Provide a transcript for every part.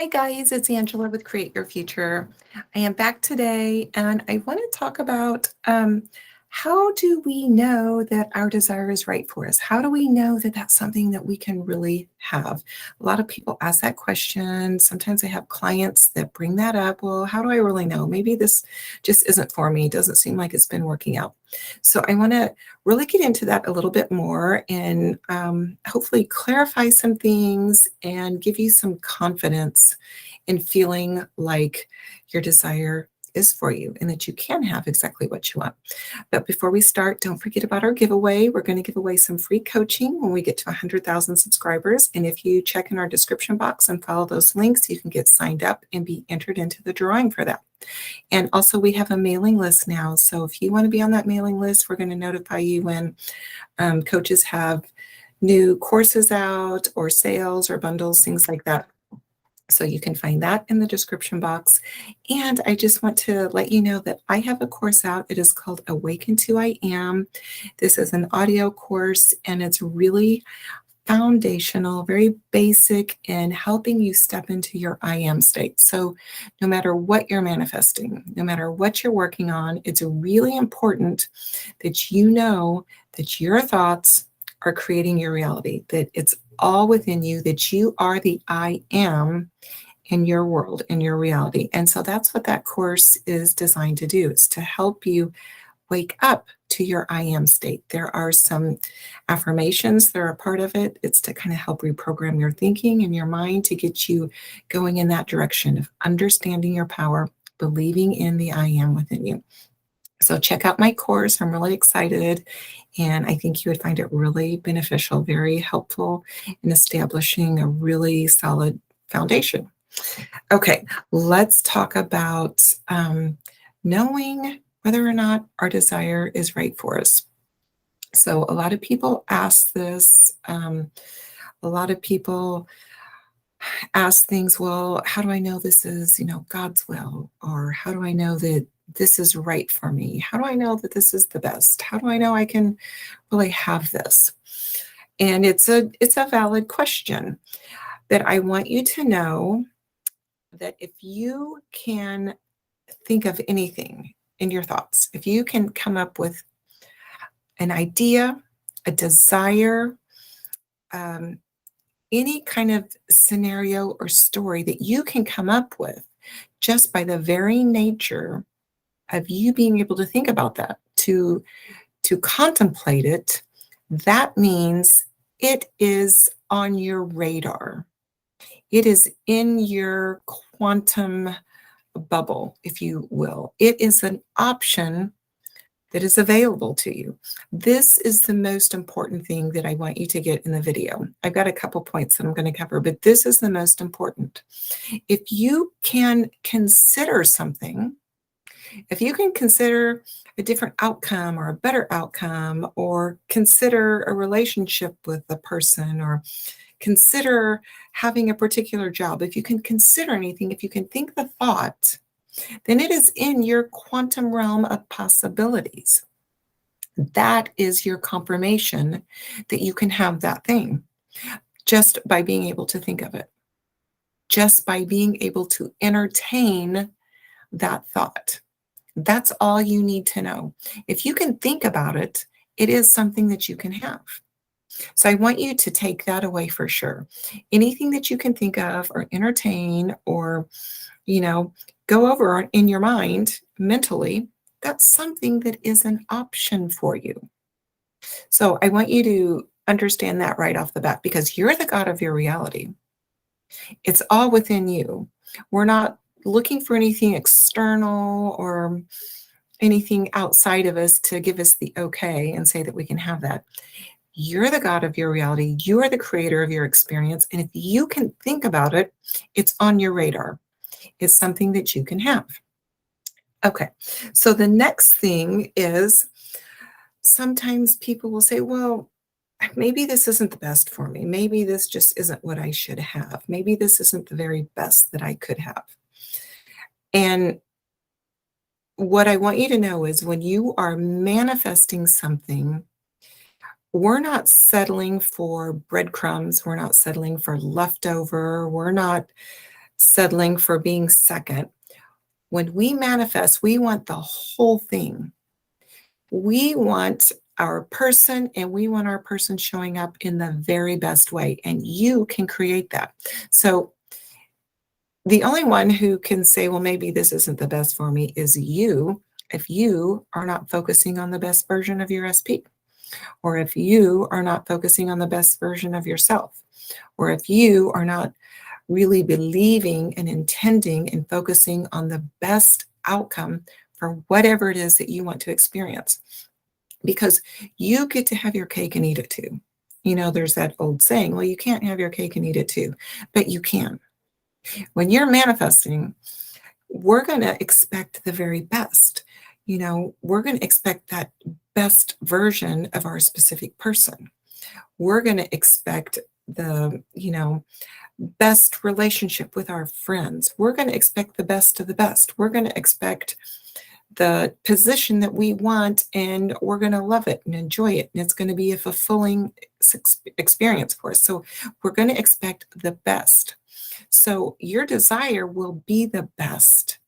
Hi guys, it's Angela with Create Your Future. I am back today and I want to talk about how do we know that our desire is right for us? How do we know that that's something that we can really have? A lot of people ask that question. Sometimes I have clients that bring that up. Well, how do I really know? Maybe this just isn't for me. It doesn't seem like it's been working out. So I want to really get into that a little bit more and hopefully clarify some things and give you some confidence in feeling like your desire is for you and that you can have exactly what you want. But before we start, don't forget about our giveaway. We're going to give away some free coaching when we get to 100,000 subscribers. And if you check in our description box and follow those links, you can get signed up and be entered into the drawing for that. And also we have a mailing list now. So if you want to be on that mailing list, we're going to notify you when coaches have new courses out or sales or bundles, things like that. So you can find that in the description box. And I just want to let you know that I have a course out. It is called Awaken to I Am. This is an audio course and it's really foundational, very basic in helping you step into your I am state. So no matter what you're manifesting, no matter what you're working on, it's really important that you know that your thoughts are creating your reality, that it's all within you, that you are the I am in your world, in your reality. And so that's what that course is designed to do, is to help you wake up to your I am state. There are some affirmations that are a part of it. It's to kind of help reprogram your thinking and your mind to get you going in that direction of understanding your power, believing in the I am within you. So check out my course. I'm really excited. And I think you would find it really beneficial, very helpful in establishing a really solid foundation. Okay, let's talk about knowing whether or not our desire is right for us. So a lot of people ask this. A lot of people ask things, well, how do I know this is, God's will? Or how do I know that this is right for me? How do I know that this is the best? How do I know I can really have this? And it's a valid question. But I want you to know that if you can think of anything in your thoughts, if you can come up with an idea, a desire, any kind of scenario or story that you can come up with just by the very nature of you being able to think about that, to contemplate it, that means it is on your radar. It is in your quantum bubble, if you will. It is an option that is available to you. This is the most important thing that I want you to get in the video. I've got a couple points that I'm going to cover, but this is the most important. If you can consider something, if you can consider a different outcome or a better outcome, or consider a relationship with a person, or consider having a particular job, if you can consider anything, if you can think the thought, then it is in your quantum realm of possibilities. That is your confirmation that you can have that thing just by being able to think of it, just by being able to entertain that thought. That's all you need to know. If you can think about it, it is something that you can have. So I want you to take that away for sure. Anything that you can think of or entertain or, go over in your mind mentally, that's something that is an option for you. So I want you to understand that right off the bat, because you're the God of your reality. It's all within you. We're not looking for anything external or anything outside of us to give us the okay and say that we can have that. You're the God of your reality. You are the creator of your experience. And if you can think about it, it's on your radar. It's something that you can have. Okay, so the next thing is sometimes people will say, well, maybe this isn't the best for me. Maybe this just isn't what I should have. Maybe this isn't the very best that I could have. And what I want you to know is when you are manifesting something, we're not settling for breadcrumbs. We're not settling for leftover. We're not settling for being second. When we manifest, we want the whole thing. We want our person, and we want our person showing up in the very best way. And you can create that. So the only one who can say, well, maybe this isn't the best for me is you, if you are not focusing on the best version of your SP, or if you are not focusing on the best version of yourself, or if you are not really believing and intending and focusing on the best outcome for whatever it is that you want to experience. Because you get to have your cake and eat it too. You know, there's that old saying, well, you can't have your cake and eat it too, but you can. When you're manifesting, we're going to expect the very best. You know, we're going to expect that best version of our specific person. We're going to expect the, best relationship with our friends. We're going to expect the best of the best. We're going to expect the position that we want, and we're going to love it and enjoy it. And it's going to be a fulfilling experience for us. So we're going to expect the best. So your desire will be the best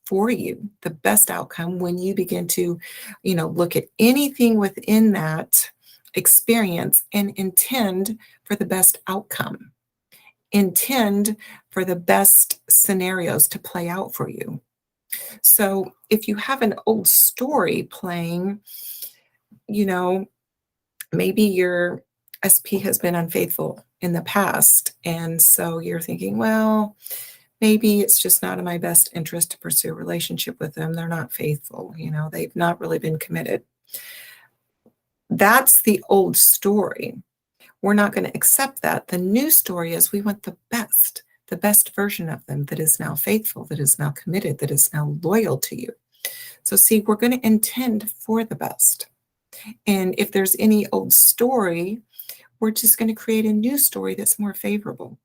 for you, the best outcome when you begin to, look at anything within that experience and intend for the best outcome. Intend for the best scenarios to play out for you. So if you have an old story playing, maybe your SP has been unfaithful in the past. And so you're thinking, well, maybe it's just not in my best interest to pursue a relationship with them. They're not faithful. They've not really been committed. That's the old story. We're not going to accept that. The new story is we want the best version of them that is now faithful, that is now committed, that is now loyal to you. So see, we're going to intend for the best. And if there's any old story, we're just going to create a new story that's more favorable.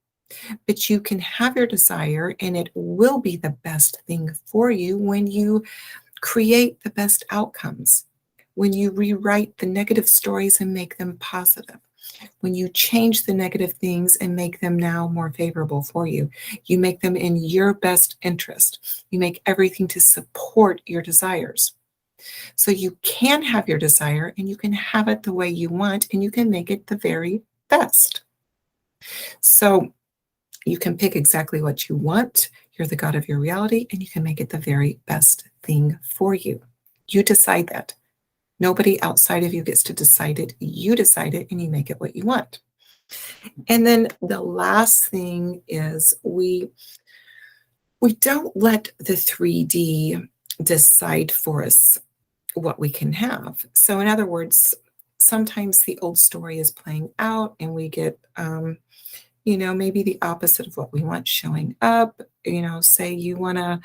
But you can have your desire, and it will be the best thing for you when you create the best outcomes, when you rewrite the negative stories and make them positive, when you change the negative things and make them now more favorable for you. You make them in your best interest. You make everything to support your desires. So you can have your desire, and you can have it the way you want, and you can make it the very best. So you can pick exactly what you want. You're the God of your reality, and you can make it the very best thing for you. You decide that. Nobody outside of you gets to decide it. You decide it, and you make it what you want. And then the last thing is we don't let the 3D decide for us what we can have. So in other words, sometimes the old story is playing out, and we get maybe the opposite of what we want showing up. Say you want to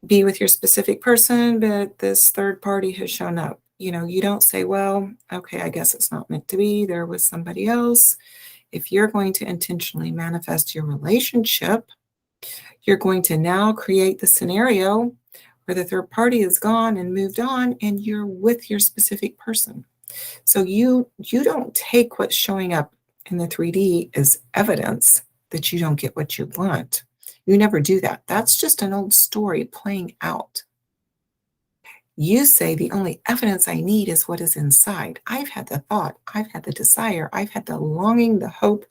be with your specific person, but this third party has shown up. You don't say, well, okay, I guess it's not meant to be. There was somebody else. If you're going to intentionally manifest your relationship, you're going to now create the scenario where the third party is gone and moved on, and you're with your specific person. So you don't take what's showing up in the 3D as evidence that you don't get what you want. You never do that. That's just an old story playing out. You say the only evidence I need is what is inside. I've had the thought, I've had the desire, I've had the longing, the hope,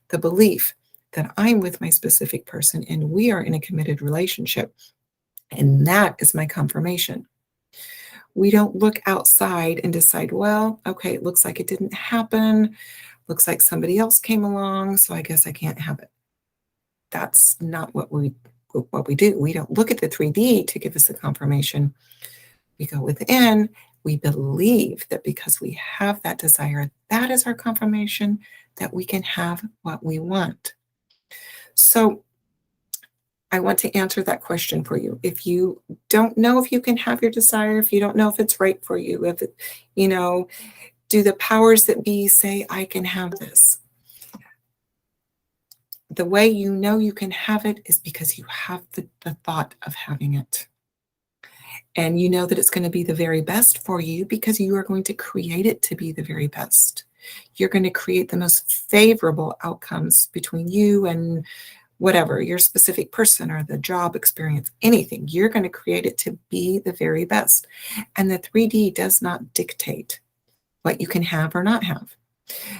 the belief that I'm with my specific person and we are in a committed relationship. And that is my confirmation. We don't look outside and decide, well, okay, it looks like it didn't happen. Looks like somebody else came along, so I guess I can't have it. That's not what we do. We don't look at the 3D to give us the confirmation. We go within. We believe that because we have that desire, that is our confirmation that we can have what we want. So I want to answer that question for you. If you don't know if you can have your desire, if you don't know if it's right for you, if it, do the powers that be say, I can have this? The way you know you can have it is because you have the thought of having it. And you know that it's going to be the very best for you because you are going to create it to be the very best. You're going to create the most favorable outcomes between you and whatever, your specific person or the job experience, anything, you're going to create it to be the very best. And the 3D does not dictate what you can have or not have.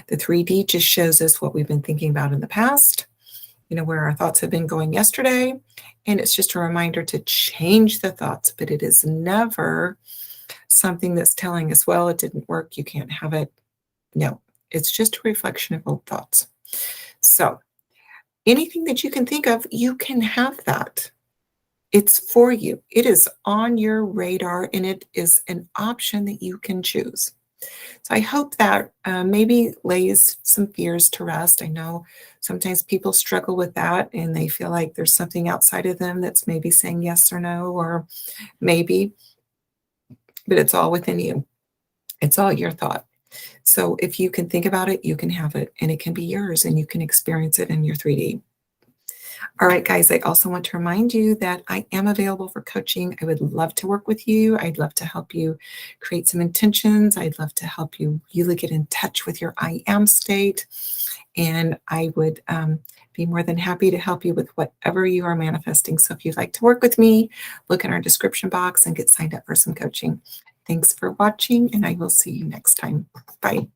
The 3D just shows us what we've been thinking about in the past, where our thoughts have been going yesterday. And it's just a reminder to change the thoughts, but it is never something that's telling us, well, it didn't work, you can't have it. No, it's just a reflection of old thoughts. So anything that you can think of, you can have that. It's for you. It is on your radar, and it is an option that you can choose. So I hope that maybe lays some fears to rest. I know sometimes people struggle with that, and they feel like there's something outside of them that's maybe saying yes or no, or maybe, but it's all within you. It's all your thought. So if you can think about it, you can have it, and it can be yours, and you can experience it in your 3D. All right, guys, I also want to remind you that I am available for coaching. I would love to work with you. I'd love to help you create some intentions. I'd love to help you really get in touch with your I am state. And I would be more than happy to help you with whatever you are manifesting. So if you'd like to work with me, look in our description box and get signed up for some coaching. Thanks for watching, and I will see you next time. Bye.